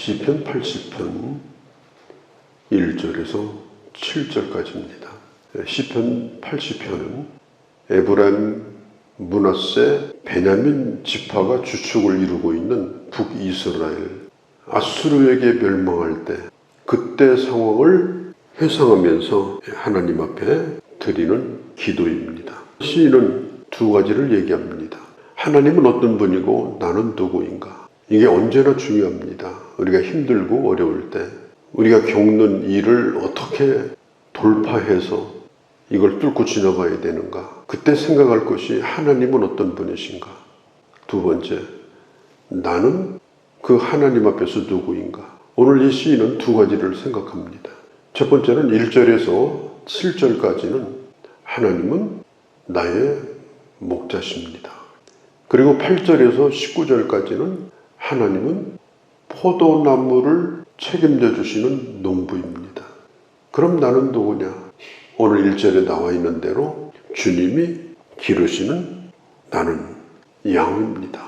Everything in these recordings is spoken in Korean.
시편 80편 1절에서 7절까지입니다. 시편 80편은 에브라임, 므낫세, 베냐민 지파가 주축을 이루고 있는 북이스라엘, 아수르에게 멸망할 때 그때 상황을 회상하면서 하나님 앞에 드리는 기도입니다. 시인은 두 가지를 얘기합니다. 하나님은 어떤 분이고 나는 누구인가? 이게 언제나 중요합니다. 우리가 힘들고 어려울 때 우리가 겪는 일을 어떻게 돌파해서 이걸 뚫고 지나가야 되는가? 그때 생각할 것이 하나님은 어떤 분이신가? 두 번째, 나는 그 하나님 앞에서 누구인가? 오늘 이 시인은 두 가지를 생각합니다. 첫 번째는 1절에서 7절까지는 하나님은 나의 목자십니다. 그리고 8절에서 19절까지는 하나님은 포도나무를 책임져 주시는 농부입니다. 그럼 나는 누구냐? 오늘 1절에 나와 있는 대로 주님이 기르시는 나는 양입니다.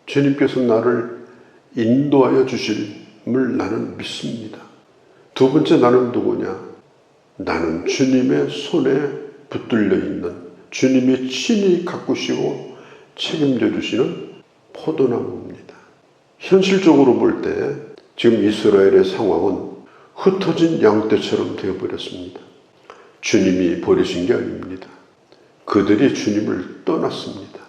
주님께서 나를 인도하여 주심을 나는 믿습니다. 두 번째, 나는 누구냐? 나는 주님의 손에 붙들려 있는, 주님이 친히 가꾸시고 책임져 주시는 포도나무입니다. 현실적으로 볼 때 지금 이스라엘의 상황은 흩어진 양떼처럼 되어버렸습니다. 주님이 버리신 게 아닙니다. 그들이 주님을 떠났습니다.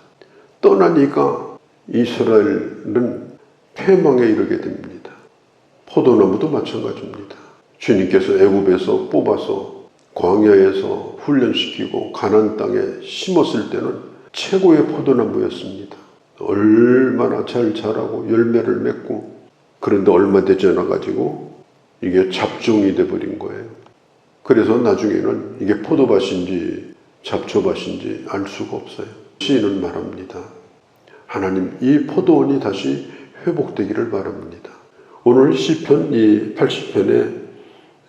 떠나니까 이스라엘은 패망에 이르게 됩니다. 포도나무도 마찬가지입니다. 주님께서 애굽에서 뽑아서 광야에서 훈련시키고 가나안 땅에 심었을 때는 최고의 포도나무였습니다. 얼마나 잘 자라고 열매를 맺고, 그런데 얼마 되지 않아 가지고 이게 잡종이 돼버린 거예요. 그래서 나중에는 이게 포도밭인지 잡초밭인지 알 수가 없어요. 시인은 말합니다. 하나님, 이 포도원이 다시 회복되기를 바랍니다. 오늘 시편 이 80편의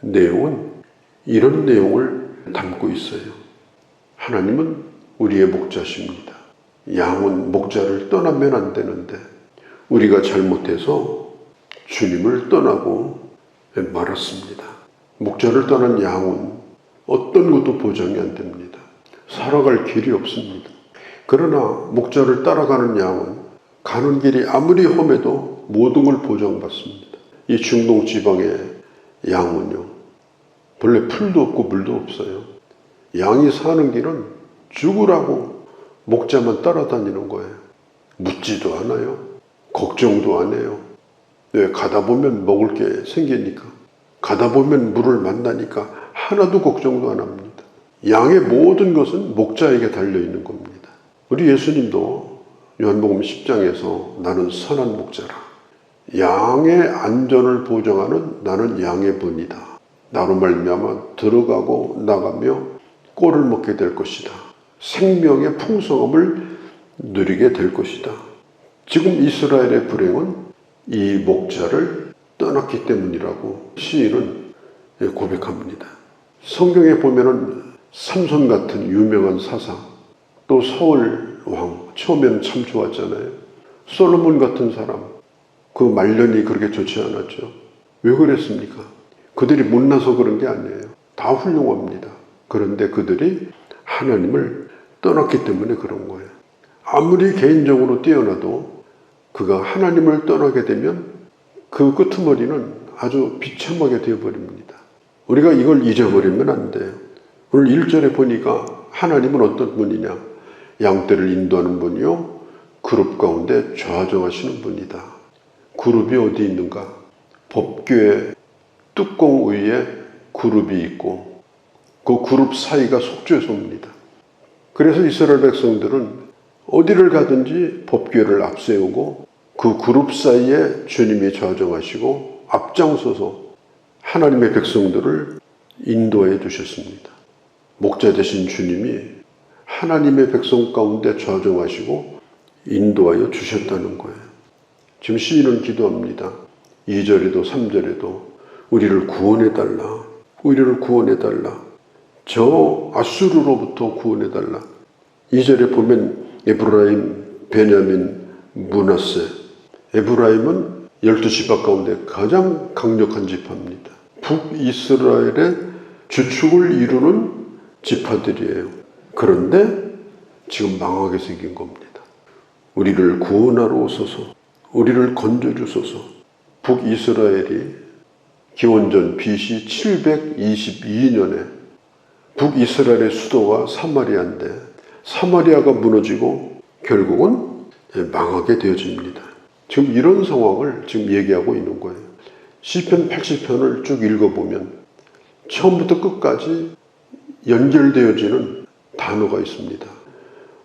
내용은 이런 내용을 담고 있어요. 하나님은 우리의 목자십니다. 양은 목자를 떠나면 안 되는데 우리가 잘못해서 주님을 떠나고 말았습니다. 목자를 떠난 양은 어떤 것도 보장이 안 됩니다. 살아갈 길이 없습니다. 그러나 목자를 따라가는 양은 가는 길이 아무리 험해도 모든 걸 보장받습니다. 이 중동 지방의 양은요, 본래 풀도 없고 물도 없어요. 양이 사는 길은 죽으라고 목자만 따라다니는 거예요. 묻지도 않아요. 걱정도 안 해요. 왜? 가다 보면 먹을 게 생기니까, 가다 보면 물을 만나니까 하나도 걱정도 안 합니다. 양의 모든 것은 목자에게 달려있는 겁니다. 우리 예수님도 요한복음 10장에서 나는 선한 목자라, 양의 안전을 보장하는 나는 양의 분이다, 나로 말미암아 들어가고 나가며 꼴을 먹게 될 것이다, 생명의 풍성함을 누리게 될 것이다. 지금 이스라엘의 불행은 이 목자를 떠났기 때문이라고 시인은 고백합니다. 성경에 보면은 삼손 같은 유명한 사상, 또 사울 왕, 처음에는 참 좋았잖아요. 솔로몬 같은 사람, 그 말년이 그렇게 좋지 않았죠. 왜 그랬습니까? 그들이 못나서 그런 게 아니에요. 다 훌륭합니다. 그런데 그들이 하나님을 떠났기 때문에 그런 거예요. 아무리 개인적으로 뛰어나도 그가 하나님을 떠나게 되면 그 끄트머리는 아주 비참하게 되어버립니다. 우리가 이걸 잊어버리면 안 돼요. 오늘 1절에 보니까 하나님은 어떤 분이냐? 양떼를 인도하는 분이요, 그룹 가운데 좌정하시는 분이다. 그룹이 어디 있는가? 법궤 뚜껑 위에 그룹이 있고 그 그룹 사이가 속죄소입니다. 그래서 이스라엘 백성들은 어디를 가든지 법궤를 앞세우고 그 그룹 사이에 주님이 좌정하시고 앞장서서 하나님의 백성들을 인도해 주셨습니다. 목자 되신 주님이 하나님의 백성 가운데 좌정하시고 인도하여 주셨다는 거예요. 지금 시인은 기도합니다. 2절에도 3절에도 우리를 구원해달라, 우리를 구원해달라, 저 아수르로부터 구원해달라. 2절에 보면 에브라임, 베냐민, 므낫세, 에브라임은 12지파 가운데 가장 강력한 지파입니다. 북이스라엘의 주축을 이루는 지파들이에요. 그런데 지금 망하게 생긴 겁니다. 우리를 구원하러 오소서, 우리를 건져주소서. 북이스라엘이 기원전 BC 722년에 북이스라엘의 수도가 사마리아인데 사마리아가 무너지고 결국은 망하게 되어집니다. 지금 이런 상황을 지금 얘기하고 있는 거예요. 시편 80편을 쭉 읽어보면 처음부터 끝까지 연결되어지는 단어가 있습니다.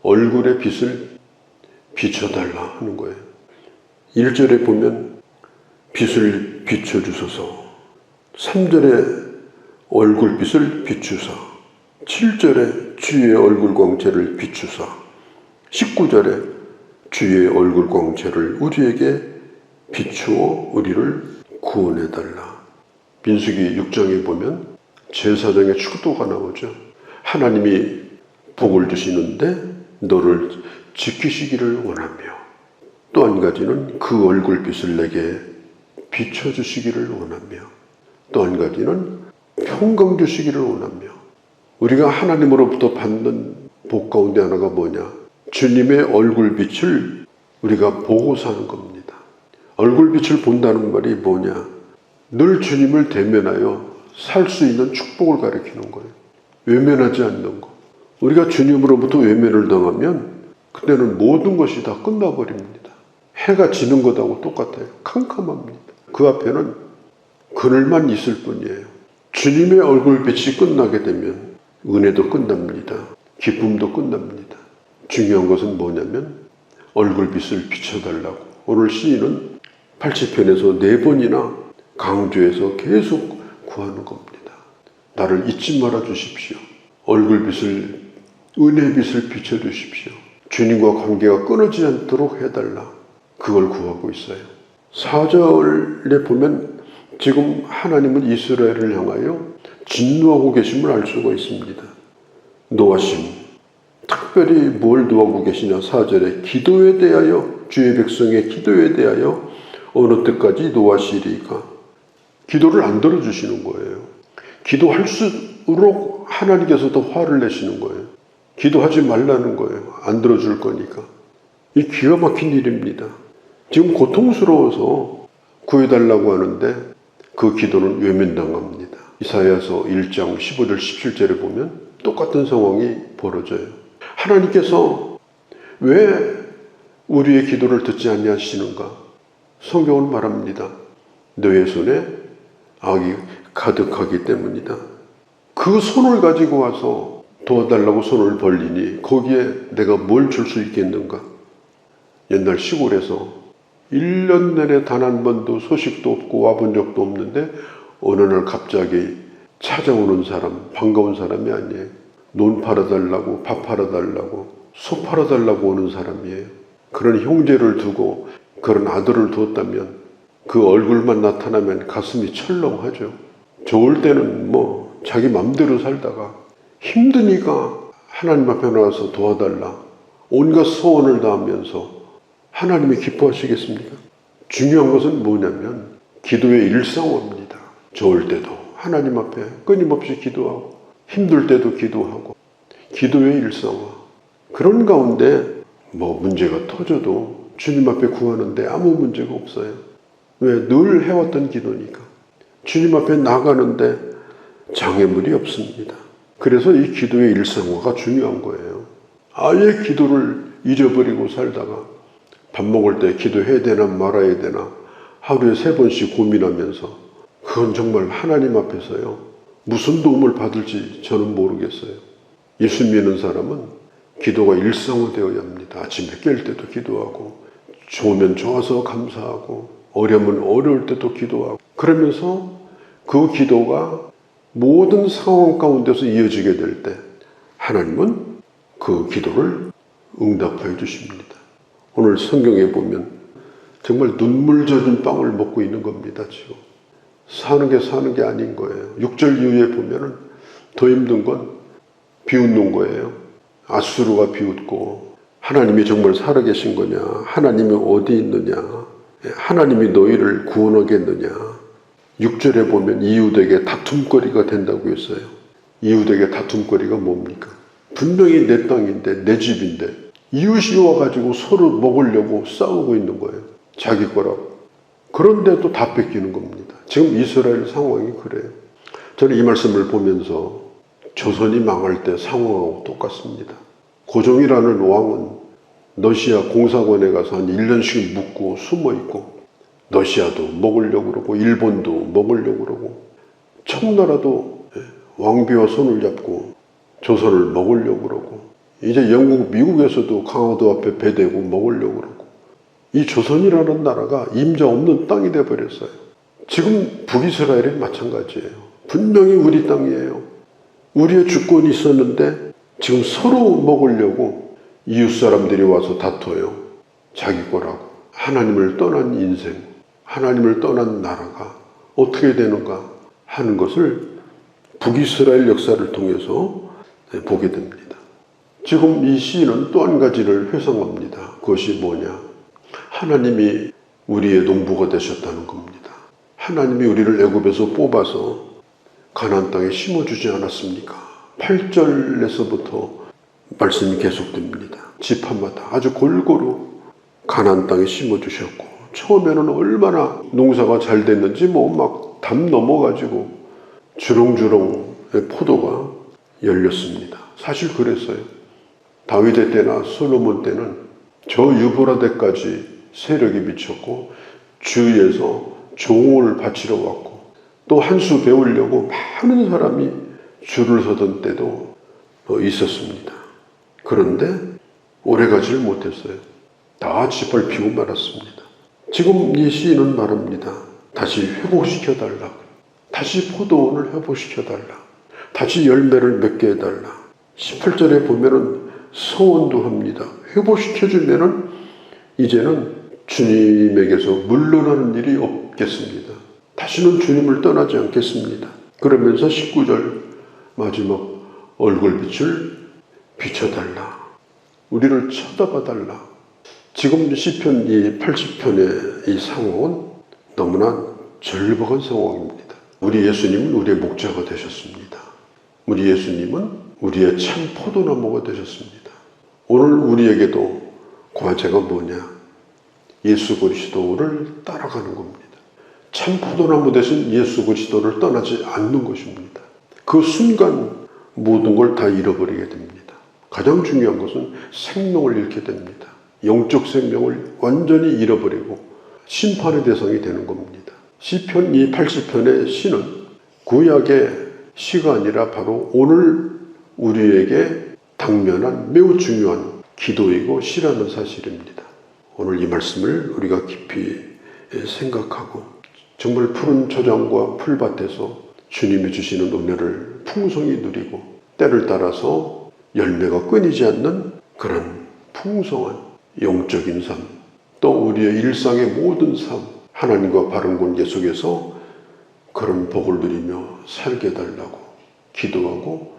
얼굴의 빛을 비춰달라 하는 거예요. 1절에 보면 빛을 비춰주소서, 3절에 얼굴빛을 비추사, 7절에 주의 얼굴 광채를 비추사, 19절에 주의 얼굴 광채를 우리에게 비추어 우리를 구원해달라. 민수기 6장에 보면 제사장의 축도가 나오죠. 하나님이 복을 주시는데 너를 지키시기를 원하며 또 한 가지는 그 얼굴빛을 내게 비춰주시기를 원하며 또 한 가지는 평강 주시기를 원하며 우리가 하나님으로부터 받는 복 가운데 하나가 뭐냐? 주님의 얼굴빛을 우리가 보고 사는 겁니다. 얼굴빛을 본다는 말이 뭐냐? 늘 주님을 대면하여 살 수 있는 축복을 가리키는 거예요. 외면하지 않는 거. 우리가 주님으로부터 외면을 당하면 그때는 모든 것이 다 끝나버립니다. 해가 지는 것하고 똑같아요. 캄캄합니다. 그 앞에는 그늘만 있을 뿐이에요. 주님의 얼굴빛이 끝나게 되면 은혜도 끝납니다. 기쁨도 끝납니다. 중요한 것은 뭐냐면 얼굴빛을 비춰달라고 오늘 시인은 80편에서 4번이나 강조해서 계속 구하는 겁니다. 나를 잊지 말아 주십시오. 얼굴빛을, 은혜빛을 비춰주십시오. 주님과 관계가 끊어지지 않도록 해달라. 그걸 구하고 있어요. 4절에 보면 지금 하나님은 이스라엘을 향하여 진노하고 계심을 알 수가 있습니다. 노하심. 특별히 뭘 노하고 계시냐? 4절에 기도에 대하여, 주의 백성의 기도에 대하여 어느 때까지 노하시리까? 기도를 안 들어주시는 거예요. 기도할수록 하나님께서 더 화를 내시는 거예요. 기도하지 말라는 거예요. 안 들어줄 거니까. 이 기가 막힌 일입니다. 지금 고통스러워서 구해달라고 하는데 그 기도는 외면당합니다. 이사야서 1장 15절 17절에 보면 똑같은 상황이 벌어져요. 하나님께서 왜 우리의 기도를 듣지 아니하시는가? 성경은 말합니다. 너의 손에 악이 가득하기 때문이다. 그 손을 가지고 와서 도와달라고 손을 벌리니 거기에 내가 뭘 줄 수 있겠는가? 옛날 시골에서 1년 내내 단 한 번도 소식도 없고 와본 적도 없는데 어느 날 갑자기 찾아오는 사람, 반가운 사람이 아니에요. 논 팔아달라고, 밥 팔아달라고, 소 팔아달라고 오는 사람이에요. 그런 형제를 두고 그런 아들을 두었다면 그 얼굴만 나타나면 가슴이 철렁하죠. 좋을 때는 뭐 자기 맘대로 살다가 힘드니까 하나님 앞에 나와서 도와달라. 온갖 소원을 다하면서 하나님이 기뻐하시겠습니까? 중요한 것은 뭐냐면 기도의 일상화입니다. 좋을 때도 하나님 앞에 끊임없이 기도하고 힘들 때도 기도하고 기도의 일상화. 그런 가운데 뭐 문제가 터져도 주님 앞에 구하는데 아무 문제가 없어요. 왜? 늘 해왔던 기도니까. 주님 앞에 나가는데 장애물이 없습니다. 그래서 이 기도의 일상화가 중요한 거예요. 아예 기도를 잊어버리고 살다가 밥 먹을 때 기도해야 되나 말아야 되나 하루에 3번씩 고민하면서 그건 정말 하나님 앞에서요. 무슨 도움을 받을지 저는 모르겠어요. 예수 믿는 사람은 기도가 일상화되어야 합니다. 아침에 깰 때도 기도하고 좋으면 좋아서 감사하고 어려우면 어려울 때도 기도하고 그러면서 그 기도가 모든 상황 가운데서 이어지게 될 때 하나님은 그 기도를 응답하여 주십니다. 오늘 성경에 보면 정말 눈물 젖은 빵을 먹고 있는 겁니다. 지금 사는 게 아닌 거예요. 6절 이후에 보면은 더 힘든 건 비웃는 거예요. 아수르가 비웃고 하나님이 정말 살아계신 거냐? 하나님이 어디 있느냐? 하나님이 너희를 구원하겠느냐. 6절에 보면 이웃에게 다툼거리가 된다고 했어요. 이웃에게 다툼거리가 뭡니까? 분명히 내 땅인데, 내 집인데 이웃이 와가지고 서로 먹으려고 싸우고 있는 거예요. 자기 거라고. 그런데도 다 뺏기는 겁니다. 지금 이스라엘 상황이 그래요. 저는 이 말씀을 보면서 조선이 망할 때 상황하고 똑같습니다. 고종이라는 왕은 러시아 공사관에 가서 한 1년씩 묵고 숨어있고, 러시아도 먹으려고 그러고 일본도 먹으려고 그러고, 청나라도 왕비와 손을 잡고 조선을 먹으려고 그러고, 이제 영국, 미국에서도 강화도 앞에 배대고 먹으려고 그러고, 이 조선이라는 나라가 임자 없는 땅이 돼버렸어요. 지금 북이스라엘이 마찬가지예요. 분명히 우리 땅이에요. 우리의 주권이 있었는데 지금 서로 먹으려고 이웃 사람들이 와서 다퉈요. 자기 거라고. 하나님을 떠난 인생, 하나님을 떠난 나라가 어떻게 되는가 하는 것을 북이스라엘 역사를 통해서 보게 됩니다. 지금 이 시인은 또 한 가지를 회상합니다. 그것이 뭐냐? 하나님이 우리의 농부가 되셨다는 겁니다. 하나님이 우리를 애굽에서 뽑아서 가나안 땅에 심어주지 않았습니까? 8절에서부터 말씀이 계속됩니다. 지파마다 아주 골고루 가나안 땅에 심어주셨고, 처음에는 얼마나 농사가 잘 됐는지 막 담 넘어가지고 주렁주렁 포도가 열렸습니다. 사실 그랬어요. 다윗의 때나 솔로몬 때는 저 유브라데까지 세력이 미쳤고, 주위에서 종을 바치러 왔고, 또 한 수 배우려고 많은 사람이 줄을 서던 때도 있었습니다. 그런데 오래가지를 못했어요. 다 짓밟히고 말았습니다. 지금 이 시인은 말합니다. 다시 회복시켜달라. 다시 포도원을 회복시켜달라. 다시 열매를 맺게 해달라. 18절에 보면은 서원도 합니다. 회복시켜주면은 이제는 주님에게서 물러나는 일이 없겠습니다. 다시는 주님을 떠나지 않겠습니다. 그러면서 19절 마지막 얼굴빛을 비춰달라. 우리를 쳐다봐달라. 지금 시편 이 80편의 이 상황은 너무나 절박한 상황입니다. 우리 예수님은 우리의 목자가 되셨습니다. 우리 예수님은 우리의 참 포도나무가 되셨습니다. 오늘 우리에게도 과제가 뭐냐? 예수 그리스도를 따라가는 겁니다. 참 포도나무 대신 예수 그리스도를 떠나지 않는 것입니다. 그 순간 모든 걸 다 잃어버리게 됩니다. 가장 중요한 것은 생명을 잃게 됩니다. 영적 생명을 완전히 잃어버리고 심판의 대상이 되는 겁니다. 시편 이 80편의 시는 구약의 시가 아니라 바로 오늘 우리에게 당면한 매우 중요한 기도이고 시라는 사실입니다. 오늘 이 말씀을 우리가 깊이 생각하고 정말 푸른 초장과 풀밭에서 주님이 주시는 은혜를 풍성히 누리고 때를 따라서 열매가 끊이지 않는 그런 풍성한 영적인 삶, 또 우리의 일상의 모든 삶, 하나님과 바른 관계 속에서 그런 복을 누리며 살게 해달라고 기도하고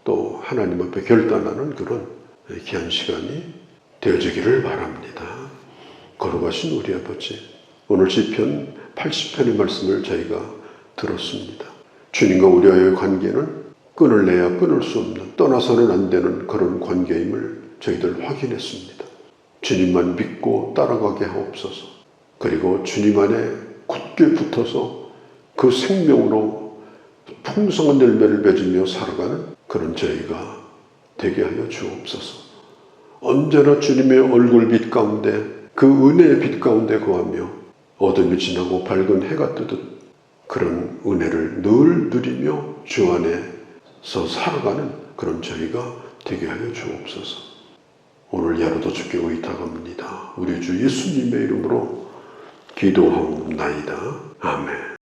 또 하나님 앞에 결단하는 그런 귀한 시간이 되어지기를 바랍니다. 거룩하신 우리 아버지, 오늘 시편 80편의 말씀을 저희가 들었습니다. 주님과 우리와의 관계는 끊을래야 끊을 수 없는, 떠나서는 안 되는 그런 관계임을 저희들 확인했습니다. 주님만 믿고 따라가게 하옵소서. 그리고 주님 안에 굳게 붙어서 그 생명으로 풍성한 열매를 맺으며 살아가는 그런 저희가 되게 하여 주옵소서. 언제나 주님의 얼굴빛 가운데, 그 은혜의 빛 가운데 거하며 어둠이 지나고 밝은 해가 뜨듯 그런 은혜를 늘 누리며 주 안에서 살아가는 그런 저희가 되게 하여 주옵소서. 오늘 야로도 주께 의탁합니다. 우리 주 예수님의 이름으로 기도하옵나이다. 아멘.